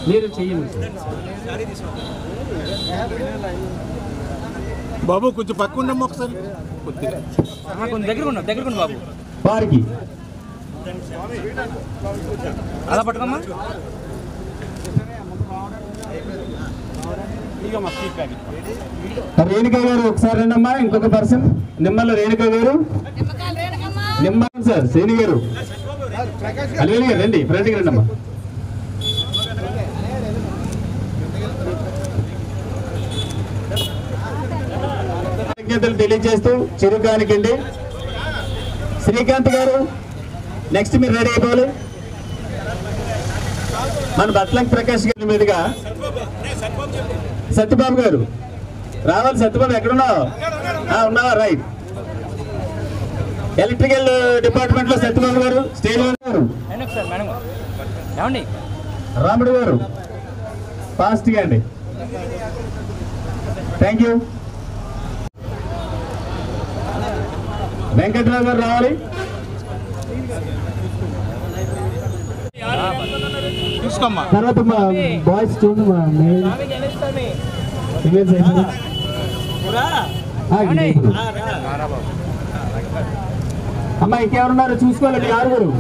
మీరు చెయ్యండి బాబు, కొంచెం పక్క ఉండమ్మా ఒకసారి. కొంచెం దగ్గర బాబు. వారికి అలా పట్టుకోమ్మా. రేణుక గారు ఒకసారి రండమ్మా. ఇంకొక పర్సన్ నిమ్మల రేణుక గారు, నిమ్మ సార్ శ్రేణి గారు, అలివేలి గారు రండి, ఫ్రంట్కి రండమ్మా. కృతజ్ఞతలు తెలియజేస్తూ చిరుగానికండి. శ్రీకాంత్ గారు నెక్స్ట్ మీరు రెడీ అయిపోవాలి. మన బట్లంకి ప్రకాష్ గారి మీదుగా సత్యబాబు గారు రావాలి. సత్యబాబు ఎక్కడున్నావు? ఉన్నావా? రైట్. ఎలక్ట్రికల్ డిపార్ట్మెంట్ లో సత్యబాబు గారు, స్టేజ్ గారు, రాముడు గారు ఫాస్ట్ గా అండి. Thank you. వెంకట్రావు గారు రావాలి. తర్వాత మా బాయ్స్ చూడండి, మా అమ్మా ఇంకెవరున్నారు చూసుకోవాలి. ఆరుగురు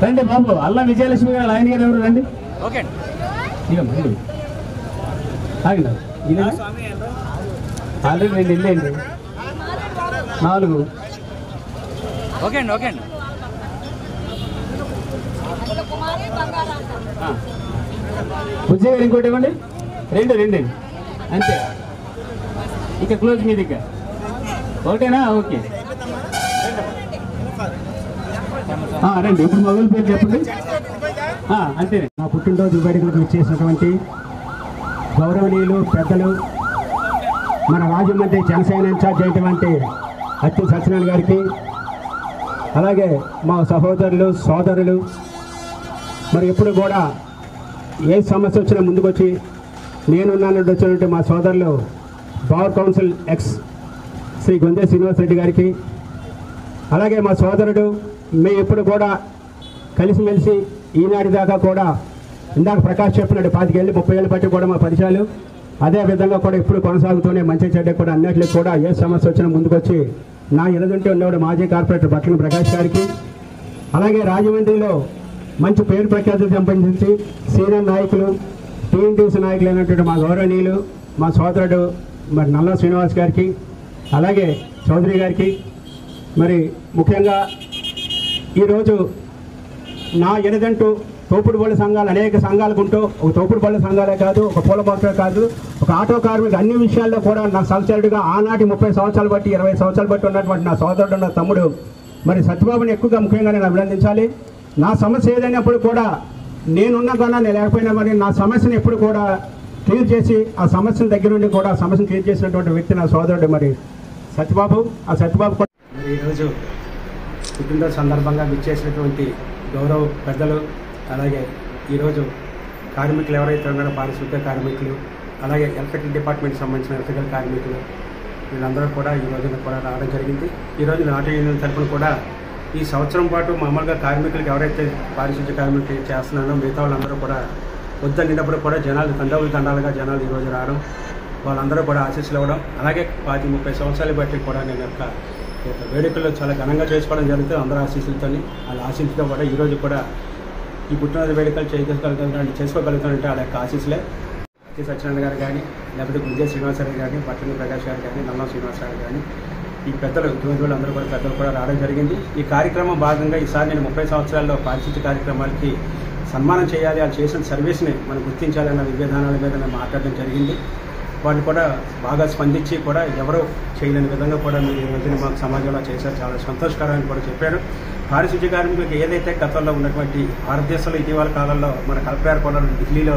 రండి బాబు. అల్లా విజయలక్ష్మి గారు, ఆయన గారు ఎవరు రండి. ఆల్రెడీ 2 వెళ్ళండి, 4. ఓకే అండి. బుజ్జి గారు ఇంకోటి ఇవ్వండి. 2 అంతే. ఇక క్లోజ్ మీద ఇక ఓకేనా? ఓకే రండి. ఇప్పుడు మొబైల్ పేరు చెప్పండి. అంతే. నా పుట్టినరోజు వేడుకలకు ఇచ్చేసినటువంటి గౌరవనీయులు పెద్దలు, మన రాజమండ్రి జనసేన ఇన్ఛార్జ్ అయినటువంటి అత్తి సత్యనారాయణ గారికి, అలాగే మా సహోదరులు సోదరులు, మరి ఎప్పుడు కూడా ఏ సమస్య వచ్చినా ముందుకొచ్చి నేనున్నానంటే వచ్చినట్టు మా సోదరులు power council X Shri గొంజే Srinivasa Reddy గారికి, అలాగే మా సోదరుడు మేము ఎప్పుడు కూడా కలిసిమెలిసి ఈనాటి దాకా కూడా ఇందాక ప్రకాష్ చెప్పినట్టు 25 ఏళ్ళు 30 ఏళ్ళు బట్టి కూడా మా పరిచయాలు అదే విధంగా కూడా ఇప్పుడు కొనసాగుతూనే మంచి చెడ్డ కూడా అన్నింటిలో కూడా ఏ సమస్య వచ్చినా ముందుకొచ్చి నా ఎదుగుంటే ఉన్నవాడు మాజీ కార్పొరేటర్ బట్ల ప్రకాష్ గారికి, అలాగే రాజమండ్రిలో మంచి పేరు ప్రఖ్యాతులు సంపాదించి సీనియర్ నాయకులు టీఎన్టీసీ నాయకులు అయినటువంటి మా గౌరవనీయులు మా సోదరుడు మరి నల్లా శ్రీనివాస్ గారికి, అలాగే చౌదరి గారికి, మరి ముఖ్యంగా ఈరోజు నా ఎనదంటూ తోపుడు బళ్ళ సంఘాలు అనేక సంఘాలకు ఉంటూ ఒక తోపుడు బళ్ళ సంఘాలే కాదు, ఒక పూల బాక్సే కాదు, ఒక ఆటో కార్మిక అన్ని విషయాల్లో కూడా నా సహచరుడిగా ఆనాటి 30 సంవత్సరాలు బట్టి 20 సంవత్సరాలు బట్టి ఉన్నటువంటి నా సోదరుడు నా తమ్ముడు మరి సత్యబాబుని ఎక్కువగా ముఖ్యంగా నేను అభినందించాలి. నా సమస్య ఏదైనప్పుడు కూడా నేనున్నా కన్నా నేను లేకపోయినా మరి నా సమస్యను ఎప్పుడు కూడా క్లియర్ చేసి ఆ సమస్యల దగ్గర నుండి కూడా సమస్యను క్లియర్ చేసినటువంటి వ్యక్తి నా సోదరుడు మరి సత్యబాబు. ఆ సత్యబాబు కూడా ఈరోజు పుట్టినరోజు సందర్భంగా విచ్చేసినటువంటి గౌరవ పెద్దలు, అలాగే ఈరోజు కార్మికులు ఎవరైతే ఉన్నారో పారిశుద్ధ్య కార్మికులు, అలాగే ఎలక్ట్రికల్ డిపార్ట్మెంట్కి సంబంధించిన ఎలక్ట్రికల్ కార్మికులు వీళ్ళందరూ కూడా ఈ రోజున కూడా రావడం జరిగింది. ఈరోజు నాటు యూనియన్ తరఫున కూడా ఈ సంవత్సరం పాటు మామూలుగా కార్మికులకు ఎవరైతే పారిశుద్ధ్య కార్మికులు చేస్తున్నారో మిగతా వాళ్ళందరూ కూడా వద్దనినప్పుడు కూడా జనాలు తండాలుగా జనాలు ఈరోజు రావడం, వాళ్ళందరూ కూడా ఆశీస్సులు ఇవ్వడం, అలాగే 25-30 సంవత్సరాలు బట్టి కూడా నేను యొక్క వేడుకల్లో చాలా ఘనంగా చేసుకోవడం జరుగుతుంది. అందరూ ఆశీస్సులతో వాళ్ళ ఆశీస్సులతో కూడా ఈరోజు కూడా ఈ పుట్టినరోజు వేడుకలు చేసుకోగలుగుతానంటే వాళ్ళ యొక్క ఆశీస్సులే. సత్యనారాయణ గారు కానీ, లేకపోతే గుంజే శ్రీనివాసరావు కానీ, పట్టణ ప్రకాష్ గారు కానీ, నల్లం శ్రీనివాసరావు కానీ, ఈ పెద్దలు ఉద్యోగులు అందరూ కూడా పెద్దలు కూడా రావడం జరిగింది. ఈ కార్యక్రమం భాగంగా ఈసారి నేను 30 సంవత్సరాల్లో పారిశుద్ధ్య కార్యక్రమాలకి సన్మానం చేయాలి, వాళ్ళు చేసిన సర్వీస్ని మనం గుర్తించాలన్న విధానాల మీద నేను మాట్లాడడం జరిగింది. వాళ్ళు కూడా బాగా స్పందించి కూడా ఎవరో చేయలేని విధంగా కూడా మీరు ఈ రోజున మాకు సమాజంలో చేశారు, చాలా సంతోషకరమని కూడా చెప్పారు. పారిశుద్ధ్య కార్మికులకు ఏదైతే గతంలో ఉన్నటువంటి భారతదేశంలో ఇటీవల కాలంలో మన కలెక్టర్ కూడా ఢిల్లీలో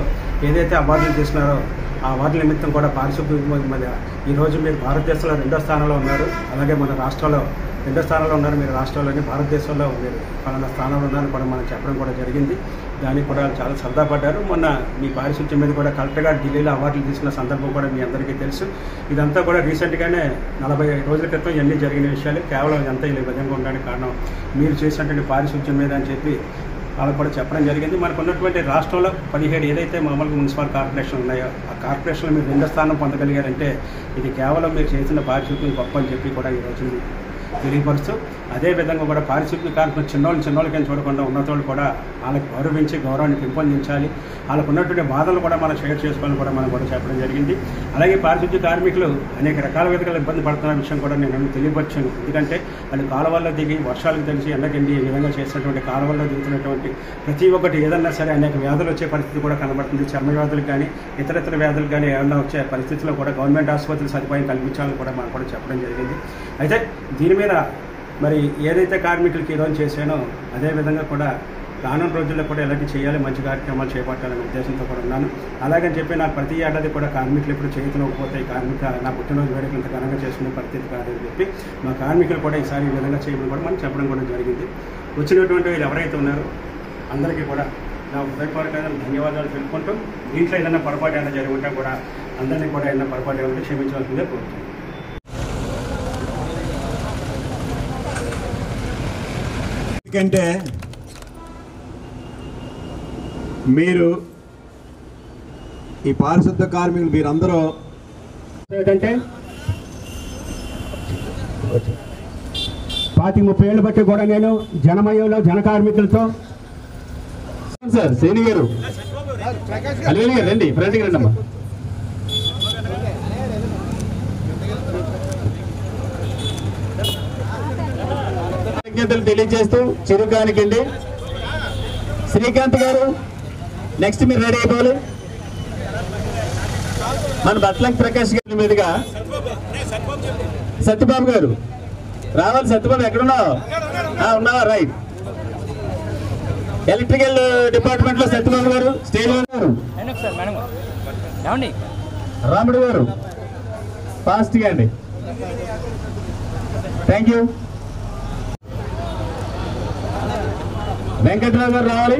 ఏదైతే అవార్డులు చేస్తున్నారో ఆ అవార్డుల నిమిత్తం కూడా పారిశుద్ధ్య మీద ఈరోజు మీరు భారతదేశంలో 2వ స్థానంలో ఉన్నారు, అలాగే మన రాష్ట్రంలో 2వ స్థానంలో ఉన్నారు. మీరు రాష్ట్రంలోని భారతదేశంలో మీరు పలానా స్థానంలో ఉన్నారని కూడా మనం చెప్పడం కూడా జరిగింది. దానికి కూడా చాలా సరదాపడ్డారు. మొన్న మీ పారిశుద్ధ్యం మీద కూడా కలెక్టర్ గారు ఢిల్లీలో అవార్డులు తీసుకున్న సందర్భం కూడా మీ అందరికీ తెలుసు. ఇదంతా కూడా రీసెంట్గానే 40 రోజుల క్రితం ఇవన్నీ జరిగిన విషయాలు. కేవలం ఇదంతా ఈ విధంగా ఉండడానికి కారణం మీరు చేసినటువంటి పారిశుద్ధ్యం మీద అని చెప్పి వాళ్ళకు కూడా చెప్పడం జరిగింది. మనకు ఉన్నటువంటి రాష్ట్రంలో 17 ఏదైతే మామూలుగా మున్సిపల్ కార్పొరేషన్ ఉన్నాయో ఆ కార్పొరేషన్లో మీరు 2వ స్థానం పొందగలిగారంటే ఇది కేవలం మీరు చేసిన పారిశుద్ధ్యం గొప్ప అని చెప్పి కూడా ఈరోజు తెలియపరుస్తూ, అదేవిధంగా కూడా పారిశుద్ధ్య కార్మికులు చిన్నోళ్ళకి చూడకుండా ఉన్నతోళ్ళు కూడా వాళ్ళకి గౌరవించి గౌరవాన్ని పెంపొందించాలి, వాళ్ళకు ఉన్నటువంటి బాధలు కూడా మనం షేర్ చేసుకోవాలని కూడా మనం కూడా చెప్పడం జరిగింది. అలాగే పారిశుద్ధ్య కార్మికులు అనేక రకాల విధంగా ఇబ్బంది పడుతున్న విషయం కూడా నేను తెలియపరిచాను. ఎందుకంటే వాళ్ళు కాలువల్లో దిగి వర్షాలకు తెలిసి ఎండకెండి ఈ విధంగా చేసినటువంటి కాలువల్లో దిగుతున్నటువంటి ప్రతి ఒక్కటి ఏదన్నా సరే అనేక వ్యాధులు వచ్చే పరిస్థితి కూడా కనబడుతుంది. చర్మ వ్యాధులకు కానీ ఇతర వ్యాధులకు కానీ ఏమన్నా వచ్చే పరిస్థితుల్లో కూడా గవర్నమెంట్ ఆసుపత్రులు సదుపాయం కల్పించాలని కూడా మనం కూడా చెప్పడం జరిగింది. అయితే దీని మీద మరి ఏదైతే కార్మికులకి ఈరోజు చేశానో అదేవిధంగా కూడా రానున్న రోజుల్లో కూడా ఎలాంటి చేయాలి, మంచి కార్యక్రమాలు చేపట్టాలనే ఉద్దేశంతో కూడా ఉన్నాను. అలాగని చెప్పి నాకు ప్రతి ఏడాది కూడా కార్మికులు ఎప్పుడు చేతులోకపోతే నా పుట్టినరోజు వేడుకలు ఇంత ఘనంగా చేసుకునే పరిస్థితి కాదని చెప్పి మా కార్మికులు కూడా ఈసారి ఈ విధంగా చేయమని కూడా మనం చెప్పడం కూడా జరిగింది. వచ్చినటువంటి వీళ్ళు ఎవరైతే ఉన్నారో అందరికీ కూడా నా హృదయపూర్వకంగా ధన్యవాదాలు తెలుపుకుంటూ దీంట్లో ఏదైనా పొరపాటు ఏమైనా జరిగి ఉంటే కూడా అందరినీ కూడా ఏదైనా పొరపాటు ఏమైనా క్షమించవలసిందే కోరుతున్నాను. ఎందుకంటే మీరు ఈ పారిశుద్ధ కార్మికులు మీరందరూ ఏంటంటే 30 ఏళ్ళు బట్టి కూడా నేను జనమయంలో జన కార్మికులతో సార్ సేని గారు రండి ఫ్రెండ్కి రండి అమ్మా. తెలియజేస్తూ చిరుకానికండి శ్రీకాంత్ గారు నెక్స్ట్ మీరు రెడీ అయిపోవాలి. మన బట్లంకి ప్రకాష్ గారి మీదుగా సత్యబాబు గారు రావాలి. సత్యబాబు ఎక్కడున్నావు? ఉన్నావా? రైట్. ఎలక్ట్రికల్ డిపార్ట్మెంట్ లో సత్యబాబు గారు స్టేజ్ ఉన్నారు. రాముడు గారు ఫాస్ట్ గా అండి. Thank you. వెంకట్రావు గారు రావాలి.